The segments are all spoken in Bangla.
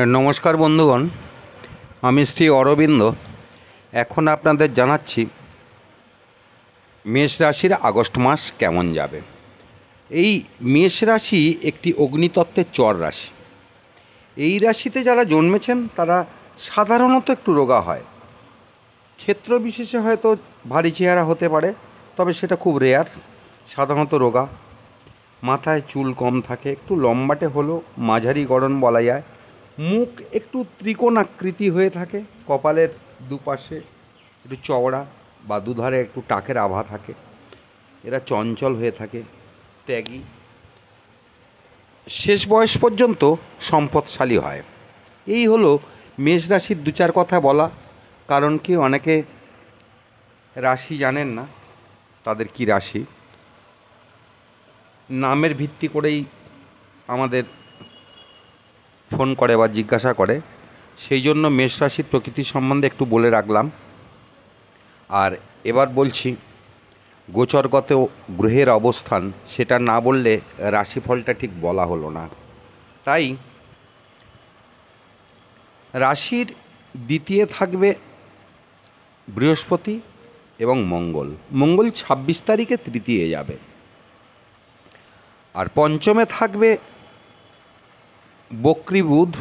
নমস্কার বন্ধুগণ, আমি শ্রী অরবিন্দ। এখন আপনাদের জানাচ্ছি মেষ রাশির আগস্ট মাস কেমন যাবে। এই মেষ রাশি একটি অগ্নিতত্ত্বের চর রাশি। এই রাশিতে যারা জন্মেছেন তারা সাধারণত একটু রোগা হয়। ক্ষেত্র বিশেষে হয়তো ভারী চেহারা হতে পারে, তবে সেটা খুব রেয়ার। সাধারণত রোগা, মাথায় চুল কম থাকে, একটু লম্বাটে হলেও মাঝারি গড়ন বলা যায়। মুখ একটু ত্রিকোণ আকৃতি হয়ে থাকে, কপালের দুপাশে একটু চওড়া বা দুধারে একটু টাকের আভা থাকে। এরা চঞ্চল হয়ে থাকে, ত্যাগী, শেষ বয়স পর্যন্ত সম্পদশালী হয়। এই হলো মেষ রাশির দু চার কথা বলা। কারণ কি, অনেকে রাশি জানেন না তাদের কি রাশি, নামের ভিত্তি করেই আমাদের ফোন করে বা জিজ্ঞাসা করে। সেই জন্য মেষ রাশির প্রকৃতি সম্বন্ধে একটু বলে রাখলাম। আর এবার বলছি গোচরগত গ্রহের অবস্থান, সেটা না বললে রাশিফলটা ঠিক বলা হলো না। তাই রাশির দ্বিতীয় থাকবে বৃহস্পতি এবং মঙ্গল। মঙ্গল 26 তারিখে তৃতীয় যাবে। আর পঞ্চমে থাকবে বক্রী বুধ,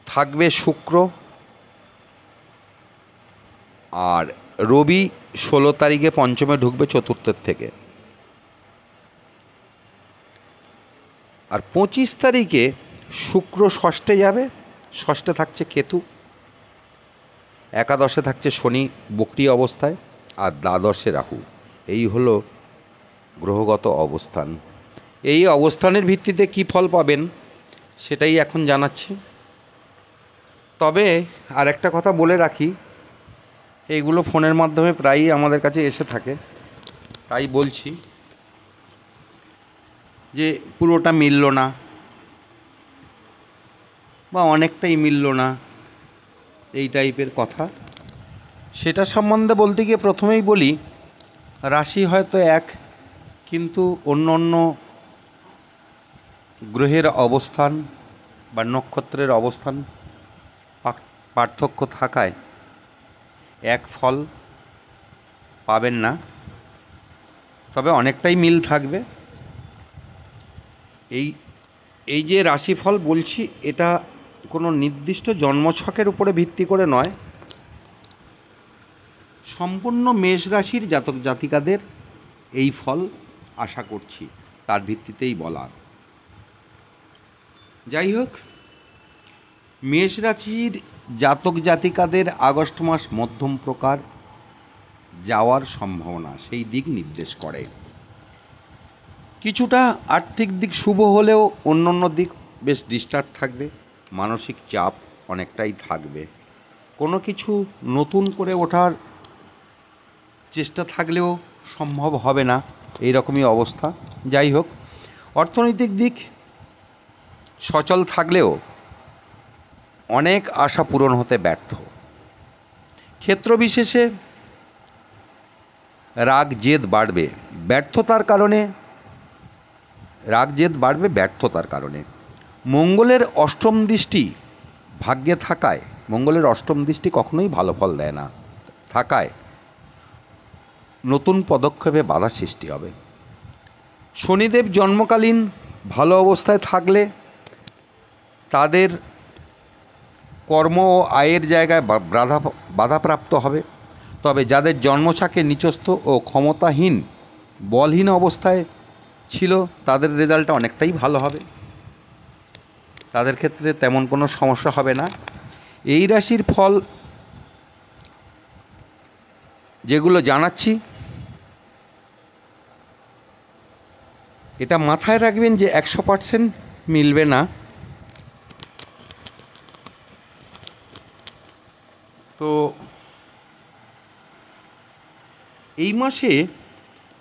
থাকবে শুক্র, আর রবি 16 তারিখে পঞ্চমে ঢুকবে চতুর্থের থেকে। আর 25 তারিখে শুক্র ষষ্ঠে যাবে, ষষ্ঠে থাকছে কেতু, একাদশে থাকছে শনি বক্রী অবস্থায়, আর দ্বাদশে রাহু। এই হলো গ্রহগত অবস্থান। এই অবস্থানের ভিত্তিতে কি ফল পাবেন সেটাই এখন জানাচ্ছি। তবে আর একটা কথা বলে রাখি, এইগুলো ফোনের মাধ্যমে প্রায়ই আমাদের কাছে এসে থাকে, তাই বলছি যে পুরোটা মিলল না বা অনেকটাই মিলল না, এই টাইপের কথা। সেটা সম্বন্ধে বলতে গিয়ে প্রথমেই বলি, রাশি হয়তো এক, কিন্তু অন্য অন্য গ্রহের অবস্থান বা নক্ষত্রের অবস্থান পার্থক্য থাকায় এক ফল পাবেন না, তবে অনেকটাই মিল থাকবে। এই যে রাশিফল বলছি, এটা কোনো নির্দিষ্ট জন্মছকের উপরে ভিত্তি করে নয়, সম্পূর্ণ মেষ রাশির জাতক জাতিকাদের এই ফল আশা করছি, তার ভিত্তিতেই বলা। যাই হোক, মেষ রাশির জাতক জাতিকাদের আগস্ট মাস মধ্যম প্রকার যাওয়ার সম্ভাবনা সেই দিক নির্দেশ করে। কিছুটা আর্থিক দিক শুভ হলেও অন্য অন্য দিক বেশ ডিস্টার্ব থাকবে, মানসিক চাপ অনেকটাই থাকবে। কোনো কিছু নতুন করে ওঠার চেষ্টা থাকলেও সম্ভব হবে না, এই রকমই অবস্থা। যাই হোক, অর্থনৈতিক দিক সচল থাকলেও অনেক আশা পূরণ হতে ব্যর্থ। ক্ষেত্র বিশেষে রাগ জেদ বাড়বে ব্যর্থতার কারণে, ব্যর্থতার কারণে। মঙ্গলের অষ্টম দৃষ্টি ভাগ্যে থাকায়, মঙ্গলের অষ্টম দৃষ্টি কখনোই ভালো ফল দেয় না, থাকায় নতুন পদক্ষেপে বাধা সৃষ্টি হবে। শনিদেব জন্মকালীন ভালো অবস্থায় থাকলে তাদের কর্ম ও আয়ের জায়গায় বাধাপ্রাপ্ত হবে। তবে যাদের জন্মছকে নিচস্থ ও ক্ষমতাহীন বলহীন অবস্থায় ছিল, তাদের রেজাল্টটা অনেকটাই ভালো হবে, তাদের ক্ষেত্রে তেমন কোনো সমস্যা হবে না। এই রাশির ফল যেগুলো জানাচ্ছি, এটা মাথায় রাখবেন যে 100% মিলবে না। তো এই মাসে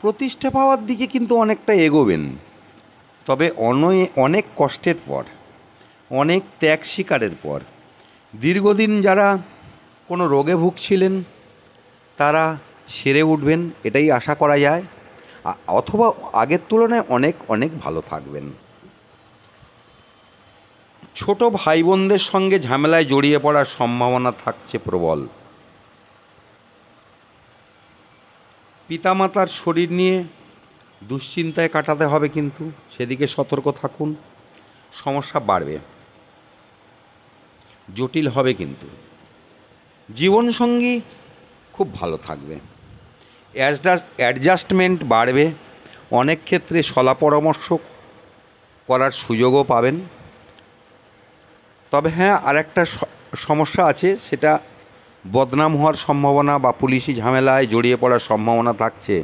প্রতিষ্ঠা পাওয়ার দিকে কিন্তু অনেকটা এগোবেন, তবে অনেক কষ্টের পর, অনেক ত্যাগ স্বীকারের পর। দীর্ঘদিন যারা কোনো রোগে ভুগছিলেন তারা সেরে উঠবেন, এটাই আশা করা যায়, অথবা আগের তুলনায় অনেক অনেক ভালো থাকবেন। ছোট ভাই বোনদের সঙ্গে ঝামেলায় জড়িয়ে পড়ার সম্ভাবনা থাকছে প্রবল। পিতামাতার শরীর নিয়ে দুশ্চিন্তায় কাটাতে হবে, কিন্তু সেদিকে সতর্ক থাকুন। সমস্যা বাড়বে, জটিল হবে, কিন্তু জীবনসঙ্গী খুব ভালো থাকবে। অ্যাডজাস্টমেন্ট বাড়বে, অনেক ক্ষেত্রে সলা পরামর্শ করার সুযোগও পাবেন। তবে হ্যাঁ, আরেকটা সমস্যা আছে, সেটা বদনাম হওয়ার সম্ভাবনা বা পুলিশি ঝামেলায় জড়িয়ে পড়ার সম্ভাবনা থাকছে,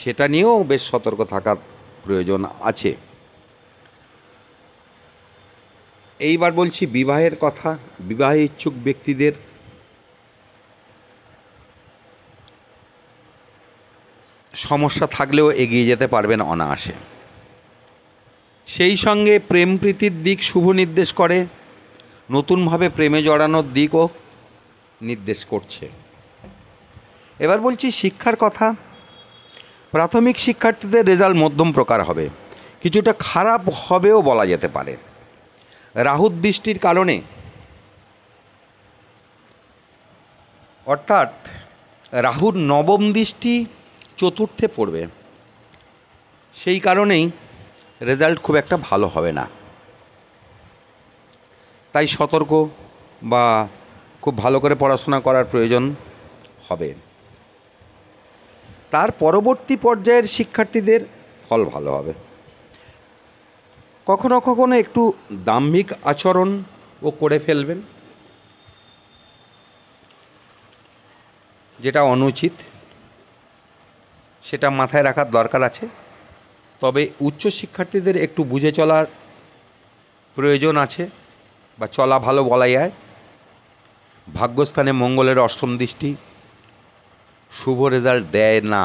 সেটা নিয়েও বেশ সতর্ক থাকার প্রয়োজন আছে। এইবার বলছি বিবাহের কথা। বিবাহে ইচ্ছুক ব্যক্তিদের সমস্যা থাকলেও এগিয়ে যেতে পারবেন অনায়াসে। সেই সঙ্গে প্রেম প্রীতির দিক শুভ নির্দেশ করে, নতুনভাবে প্রেমে জড়ানোর দিকও নির্দেশ করছে। এবার বলছি শিক্ষার কথা। প্রাথমিক শিক্ষার্থীদের রেজাল্ট মধ্যম প্রকার হবে, কিছুটা খারাপ হবেও বলা যেতে পারে। রাহুর দৃষ্টির কারণে, অর্থাৎ রাহুর নবম দৃষ্টি চতুর্থে পড়বে, সেই কারণেই রেজাল্ট খুব একটা ভালো হবে না। তাই সতর্ক বা খুব ভালো করে পড়াশোনা করার প্রয়োজন হবে। তার পরবর্তী পর্যায়ের শিক্ষার্থীদের ফল ভালো হবে। কখনো কখনো একটু দাম্ভিক আচরণও করে ফেলবেন, যেটা অনুচিত, সেটা মাথায় রাখার দরকার আছে। তবে উচ্চ শিক্ষার্থীদের একটু বুঝে চলার প্রয়োজন আছে, বা চলা ভালো বলা যায়। ভাগ্যস্থানে মঙ্গলের অষ্টম দৃষ্টি শুভ রেজাল্ট দেয় না,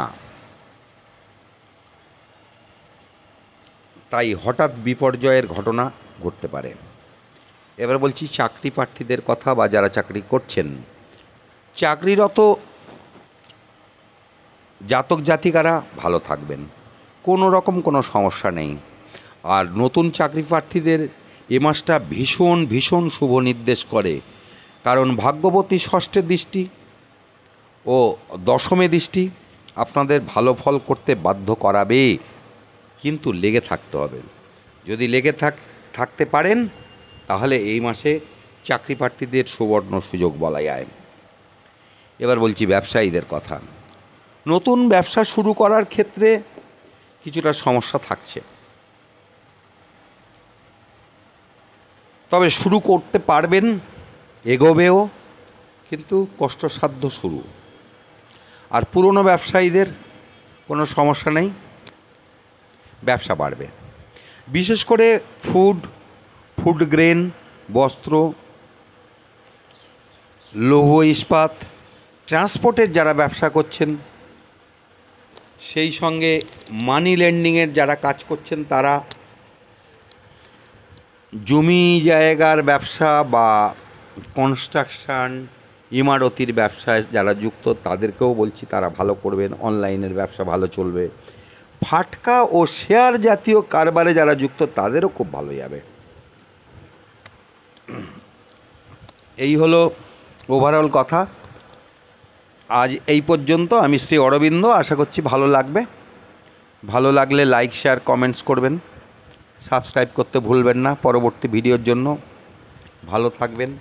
তাই হঠাৎ বিপর্যয়ের ঘটনা ঘটতে পারে। এবার বলছি চাকরি প্রার্থীদের কথা, বা যারা চাকরি করছেন। চাকরিরত জাতক জাতিকারা ভালো থাকবেন, কোনো রকম কোনো সমস্যা নেই। আর নতুন চাকরি প্রার্থীদের এ মাসটা ভীষণ ভীষণ শুভ নির্দেশ করে, কারণ ভাগ্যবতী ষষ্ঠে দৃষ্টি ও দশমে দৃষ্টি আপনাদের ভালো ফল করতে বাধ্য করাবে, কিন্তু লেগে থাকতে হবে। যদি লেগে থাকতে পারেন, তাহলে এই মাসে চাকরি প্রার্থীদের সুবর্ণ সুযোগ বলা যায়। এবার বলছি ব্যবসায়ীদের কথা। নতুন ব্যবসা শুরু করার ক্ষেত্রে কিছুটা সমস্যা থাকছে, তবে শুরু করতে পারবেন, এগোবেও, কিন্তু কষ্টসাধ্য শুরু। আর পুরনো ব্যবসায়ীদের কোনো সমস্যা নেই, ব্যবসা বাড়বে। বিশেষ করে ফুড গ্রেন, বস্ত্র, লৌহ ইস্পাত, ট্রান্সপোর্টের যারা ব্যবসা করছেন, সেই সঙ্গে মানি লেন্ডিংয়ের যারা কাজ করছেন, তারা জমি জায়গার ব্যবসা বা কনস্ট্রাকশান, ইমারতির ব্যবসায় যারা যুক্ত, তাদেরকেও বলছি তারা ভালো করবেন। অনলাইনের ব্যবসা ভালো চলবে। ফাটকা ও শেয়ার জাতীয় কারবারে যারা যুক্ত, তাদেরও খুব ভালো যাবে। এই হলো ওভারঅল কথা। আজ এই পর্যন্ত। আমি শ্রী অরবিন্দ। আশা করছি ভালো লাগবে। ভালো লাগলে লাইক, শেয়ার, কমেন্টস করবেন। সাবস্ক্রাইব করতে ভুলবেন না পরবর্তী ভিডিওর জন্য। ভালো থাকবেন।